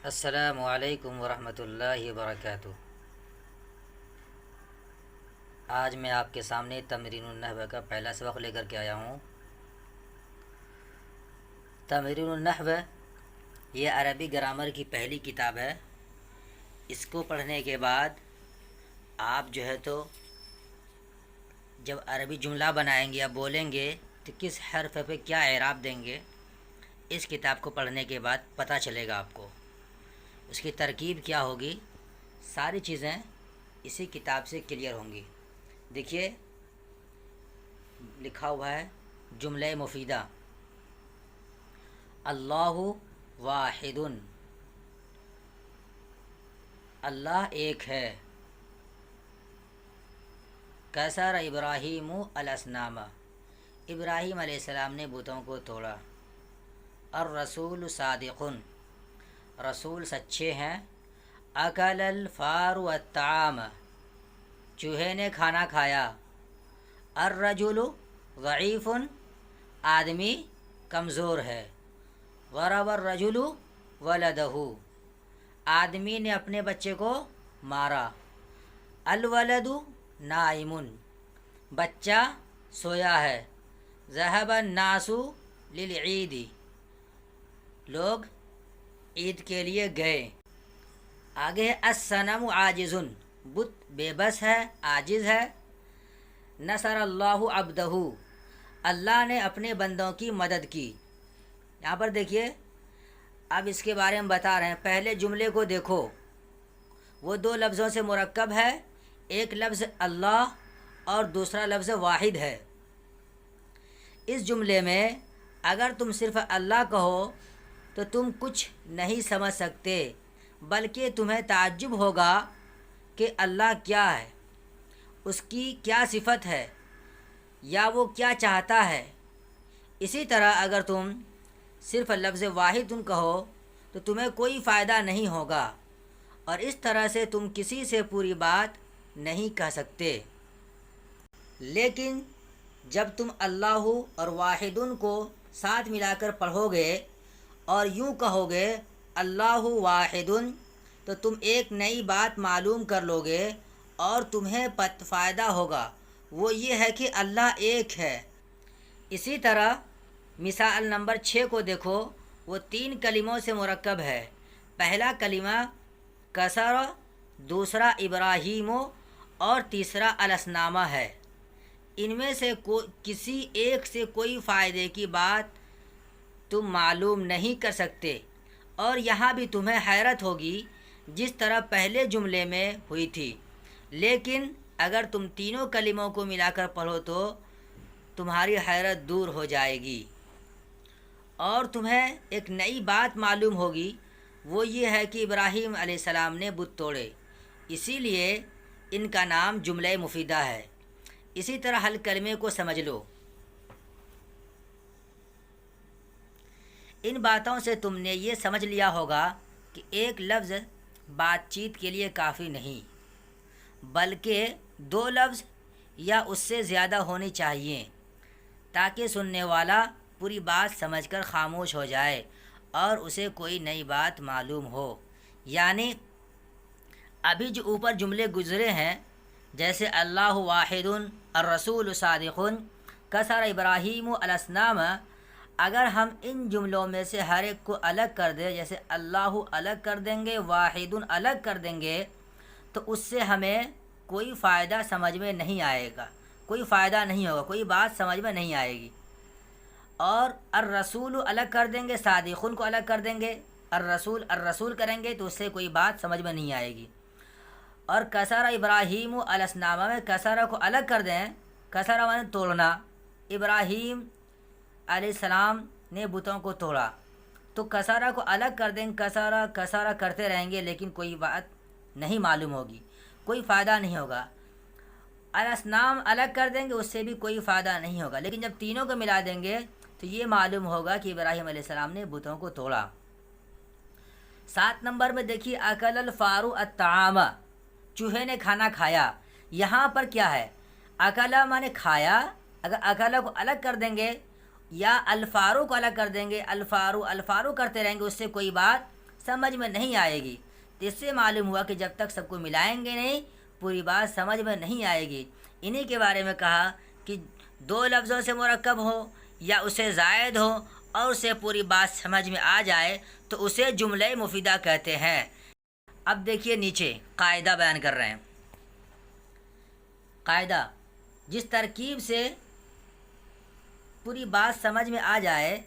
السلام علیکم ورحمۃ اللہ وبرکاتہ۔ آج میں آپ کے سامنے تمرین النحو کا پہلا سبق لے کر کے آیا ہوں۔ تمرین النحو یہ عربی گرامر کی پہلی کتاب ہے۔ اس کو پڑھنے کے بعد آپ جو ہے تو جب عربی جملہ بنائیں گے یا بولیں گے تو کس حرف پہ کیا اعراب دیں گے، اس کتاب کو پڑھنے کے بعد پتہ چلے گا آپ کو۔ اس کی ترکیب کیا ہوگی، ساری چیزیں اسی کتاب سے کلیئر ہوں گی۔ دیکھیے لکھا ہوا ہے جملہ مفیدہ، اللہ واحد، اللہ ایک ہے، کسر ابراہیم الاصنام، ابراہیم علیہ السلام نے بتوں کو توڑا، الرسول صادق، رسول سچے ہیں، اکل الفار والطعام، چوہے نے کھانا کھایا، الرجل ضعیف، آدمی کمزور ہے، ضرب الرجل ولدہ، آدمی نے اپنے بچے کو مارا، الولد نائم، بچہ سویا ہے، ذهب الناس للعید، لوگ عید کے لیے گئے۔ آگے ہے الصنم عاجز، بت بے بس ہے، عاجز ہے، نصر اللہ عبدہ، اللہ نے اپنے بندوں کی مدد کی۔ یہاں پر دیکھیے اب اس کے بارے میں بتا رہے ہیں۔ پہلے جملے کو دیکھو، وہ دو لفظوں سے مرکب ہے، ایک لفظ اللہ اور دوسرا لفظ واحد ہے۔ اس جملے میں اگر تم صرف اللہ کہو تو تم کچھ نہیں سمجھ سکتے، بلکہ تمہیں تعجب ہوگا کہ اللہ کیا ہے، اس کی کیا صفت ہے، یا وہ کیا چاہتا ہے۔ اسی طرح اگر تم صرف لفظ واحد تم کہو تو تمہیں کوئی فائدہ نہیں ہوگا، اور اس طرح سے تم کسی سے پوری بات نہیں کہہ سکتے۔ لیکن جب تم اللہ اور واحدن کو ساتھ ملا کر پڑھو گے اور یوں کہو گے اللہ واحدن، تو تم ایک نئی بات معلوم کر لو گے اور تمہیں فائدہ ہوگا، وہ یہ ہے کہ اللہ ایک ہے۔ اسی طرح مثال نمبر 6 کو دیکھو، وہ 3 کلموں سے مرکب ہے۔ پہلا کلمہ کسر، دوسرا ابراہیم اور تیسرا الاصنام ہے۔ ان میں سے کسی ایک سے کوئی فائدے کی بات تم معلوم نہیں کر سکتے، اور یہاں بھی تمہیں حیرت ہوگی جس طرح پہلے جملے میں ہوئی تھی۔ لیکن اگر تم تینوں کلموں کو ملا کر پڑھو تو تمہاری حیرت دور ہو جائے گی اور تمہیں ایک نئی بات معلوم ہوگی، وہ یہ ہے کہ ابراہیم علیہ السلام نے بت توڑے، اسی لیے ان کا نام جملہ مفیدہ ہے۔ اسی طرح حل کلمے کو سمجھ لو۔ ان باتوں سے تم نے یہ سمجھ لیا ہوگا کہ ایک لفظ بات چیت کے لیے کافی نہیں، بلکہ 2 لفظ یا اس سے زیادہ ہونی چاہیے، تاکہ سننے والا پوری بات سمجھ کر خاموش ہو جائے اور اسے کوئی نئی بات معلوم ہو۔ یعنی ابھی جو اوپر جملے گزرے ہیں، جیسے اللہ واحد، الرسول صادق، کسر ابراہیم الاصنام، اگر ہم ان جملوں میں سے ہر ایک کو الگ کر دیں، جیسے اللہ الگ کر دیں گے، واحد الگ کر دیں گے، تو اس سے ہمیں کوئی فائدہ سمجھ میں نہیں آئے گا، کوئی فائدہ نہیں ہوگا، کوئی بات سمجھ میں نہیں آئے گی۔ اور الرسول الگ کر دیں گے، صادقن کو الگ کر دیں گے، الرسول کریں گے تو اس سے کوئی بات سمجھ میں نہیں آئے گی۔ اور کسر ابراہیم الاصنام میں کسرہ کو الگ کر دیں، کسرہ مانے توڑنا، ابراہیم علیہ السلام نے بتوں کو توڑا، تو کسرہ کو الگ کر دیں، کسرہ کرتے رہیں گے لیکن کوئی بات نہیں معلوم ہوگی، کوئی فائدہ نہیں ہوگا۔ الاصنام الگ کر دیں گے، اس سے بھی کوئی فائدہ نہیں ہوگا، لیکن جب تینوں کو ملا دیں گے تو یہ معلوم ہوگا کہ ابراہیم علیہ السلام نے بتوں کو توڑا۔ 7 نمبر میں دیکھیے اکل الفار الطعام، چوہے نے کھانا کھایا۔ یہاں پر کیا ہے، اکلا مانے کھایا، اگر اکلا کو الگ کر دیں گے یا الفارو کو الگ کر دیں گے، الفارو کرتے رہیں گے، اس سے کوئی بات سمجھ میں نہیں آئے گی۔ تو اس سے معلوم ہوا کہ جب تک سب کو ملائیں گے نہیں پوری بات سمجھ میں نہیں آئے گی۔ انہی کے بارے میں کہا کہ دو لفظوں سے مرکب ہو یا اسے زائد ہو اور اسے پوری بات سمجھ میں آ جائے تو اسے جملہ مفیدہ کہتے ہیں۔ اب دیکھیے نیچے قاعدہ بیان کر رہے ہیں۔ قاعدہ: جس ترکیب سے پوری بات سمجھ میں آ جائے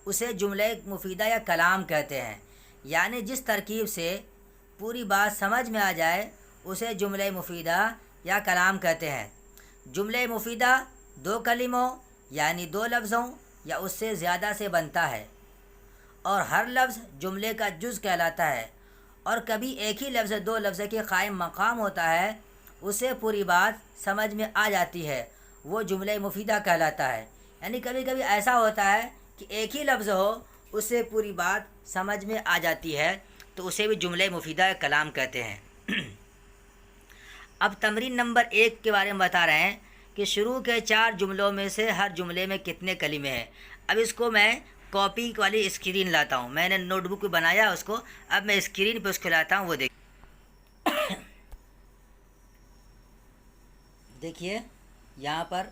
اسے جملہ مفیدہ یا کلام کہتے ہیں۔ یعنی جس ترکیب سے پوری بات سمجھ میں آ جائے اسے جملہ مفیدہ یا کلام کہتے ہیں۔ جملہ مفیدہ دو کلموں یعنی دو لفظوں یا اس سے زیادہ سے بنتا ہے اور ہر لفظ جملے کا جز کہلاتا ہے، اور کبھی ایک ہی لفظ دو لفظ کے قائم مقام ہوتا ہے، اسے پوری بات سمجھ میں آ جاتی ہے، وہ جملہ مفیدہ کہلاتا ہے۔ یعنی کبھی کبھی ایسا ہوتا ہے کہ ایک ہی لفظ ہو اس سے پوری بات سمجھ میں آ جاتی ہے تو اسے بھی جملہ مفیدہ کلام کہتے ہیں۔ اب تمرین نمبر 1 کے بارے میں بتا رہے ہیں کہ شروع کے 4 جملوں میں سے ہر جملے میں کتنے کلمے ہیں۔ اب اس کو میں کاپی والی اسکرین لاتا ہوں، میں نے نوٹ بک بنایا اس کو، اب میں اسکرین پہ اس کو لاتا ہوں، وہ دیکھیے یہاں پر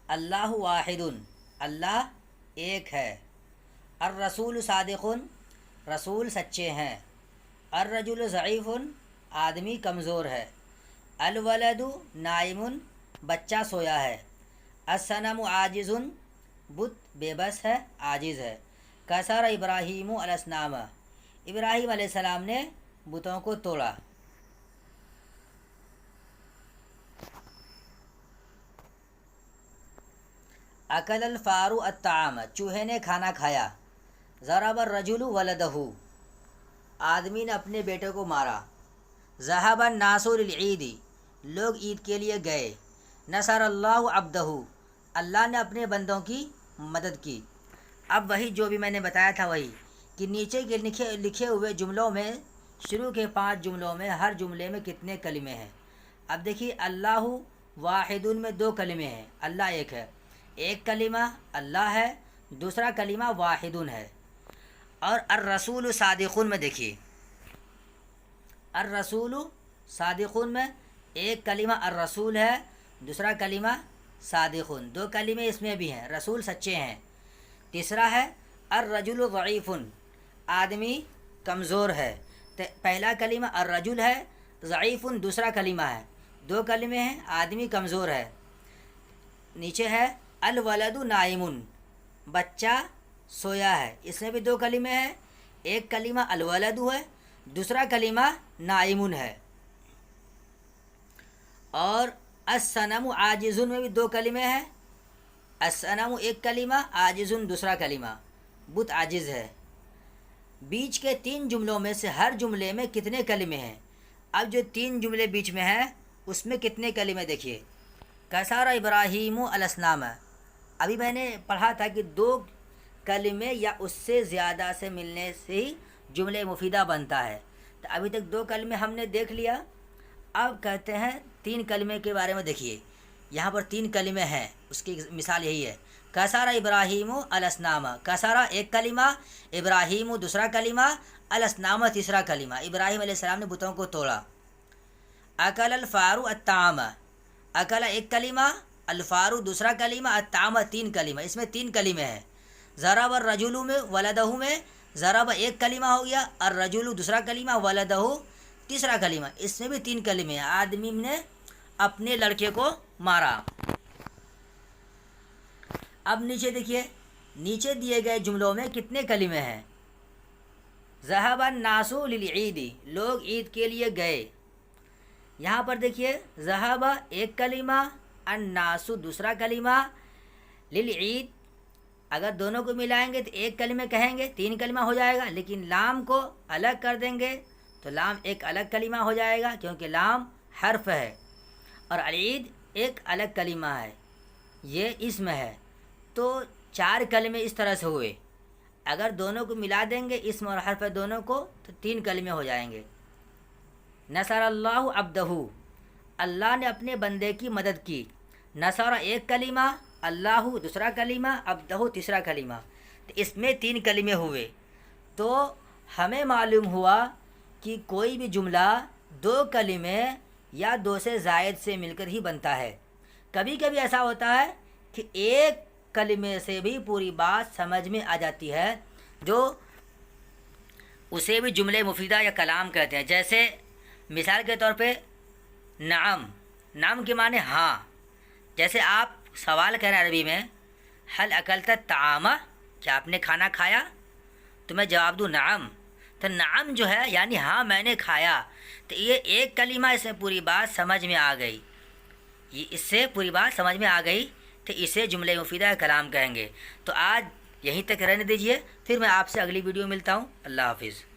اللہ واحد، اللہ ایک ہے، الرسول صادق، رسول سچے ہیں، الرجل ضعیف، آدمی کمزور ہے، الولد نائم، بچہ سویا ہے، الصنم عاجز، بت بے بس ہے، عاجز ہے، کسر ابراہیم الاصنام، ابراہیم علیہ السلام نے بتوں کو توڑا، اکل الفار الطعام، چوہے نے کھانا کھایا، ضرب الرجل ولدہ، آدمی نے اپنے بیٹے کو مارا، ذهب الناس للعید، لوگ عید کے لیے گئے، نصر اللہ عبدہ، اللہ نے اپنے بندوں کی مدد کی۔ اب وہی جو بھی میں نے بتایا تھا وہی کہ نیچے کے لکھے ہوئے جملوں میں شروع کے 5 جملوں میں ہر جملے میں کتنے کلمے ہیں۔ اب دیکھیے اللہ واحد میں 2 کلمے ہیں، اللہ ایک ہے، ایک کلمہ اللہ ہے، دوسرا کلمہ واحد ہے۔ اور الرسول صادقون میں دیکھیے الرسول صادقون میں ایک کلمہ الرسول ہے، دوسرا کلمہ صادقون، 2 کلمے اس میں بھی ہیں، رسول سچے ہیں۔ تیسرا ہے الرجل ضعیف، آدمی کمزور ہے، پہلا کلمہ الرجل ہے، ضعیف دوسرا کلمہ ہے، 2 کلمے ہیں، آدمی کمزور ہے۔ نیچے ہے الولد نائم، بچہ سویا ہے، اس میں بھی 2 کلمے ہیں، ایک کلمہ الولد ہے، دوسرا کلمہ نائم ہے۔ اور الصنم عاجز میں بھی 2 کلمے ہیں، الصنم ایک کلمہ، عاجز دوسرا کلمہ، بت عاجز ہے۔ بیچ کے 3 جملوں میں سے ہر جملے میں کتنے کلمے ہیں؟ اب جو 3 جملے بیچ میں ہیں اس میں کتنے کلمے دیکھیے، کسر ابراہیم الاصنام، ابھی میں نے پڑھا تھا کہ 2 کلمے یا اس سے زیادہ سے ملنے سے ہی جملہ مفیدہ بنتا ہے، تو ابھی تک 2 کلمے ہم نے دیکھ لیا، اب کہتے ہیں 3 کلمے کے بارے میں۔ دیکھیے یہاں پر 3 کلمے ہیں، اس کی مثال یہی ہے، کسر ابراہیم الاصنام، کسر ایک کلمہ، ابراہیم دوسرا کلمہ، الاصنام تیسرا کلمہ، ابراہیم علیہ السلام نے بتوں کو توڑا۔ اکل الفار الطعام، اکل ایک کلمہ، الفار دوسرا کلمہ، الطعام 3 کلمہ، اس میں 3 کلمے ہیں۔ ضرب الرجل میں ولدہ میں ضرب ایک کلمہ ہو گیا، الرجل دوسرا کلمہ، ولدہ تیسرا کلمہ، اس میں بھی 3 کلمے ہیں، آدمی نے اپنے لڑکے کو مارا۔ اب نیچے دیکھیے، نیچے دیے گئے جملوں میں کتنے کلمے ہیں؟ ذهب الناس للعید، لوگ عید کے لیے گئے۔ یہاں پر دیکھیے ذهب ایک کلمہ، الناس دوسرا کلمہ، للعید اگر دونوں کو ملائیں گے تو ایک کلمے کہیں گے، 3 کلمہ ہو جائے گا، لیکن لام کو الگ کر دیں گے تو لام ایک الگ کلمہ ہو جائے گا کیونکہ لام حرف ہے، اور العید ایک الگ کلمہ ہے، یہ اسم ہے، تو 4 کلمے اس طرح سے ہوئے۔ اگر دونوں کو ملا دیں گے اسم اور حرف دونوں کو تو 3 کلمے ہو جائیں گے۔ نصر اللہ عبدہ، اللہ نے اپنے بندے کی مدد کی، نصر ایک کلمہ، اللہ دوسرا کلمہ، عبدہ تیسرا کلمہ، تو اس میں 3 کلمے ہوئے۔ تو ہمیں معلوم ہوا کہ کوئی بھی جملہ دو کلمے یا دو سے زائد سے مل کر ہی بنتا ہے۔ کبھی کبھی ایسا ہوتا ہے کہ ایک کلمے سے بھی پوری بات سمجھ میں آ جاتی ہے، جو اسے بھی جملے مفیدہ یا کلام کہتے ہیں۔ جیسے مثال کے طور پہ نعم، نعم کے معنی ہاں۔ جیسے آپ سوال کر رہے ہیں عربی میں حل اکلت الطعام، کیا آپ نے کھانا کھایا؟ تو میں جواب دوں نعم، تو نعم جو ہے یعنی ہاں میں نے کھایا، تو یہ ایک کلمہ اس میں پوری بات سمجھ میں آ گئی، یہ اس سے پوری بات سمجھ میں آ گئی، تو اسے جملہ مفیدہ کلام کہیں گے۔ تو آج یہیں تک رہنے دیجئے، پھر میں آپ سے اگلی ویڈیو ملتا ہوں۔ اللہ حافظ۔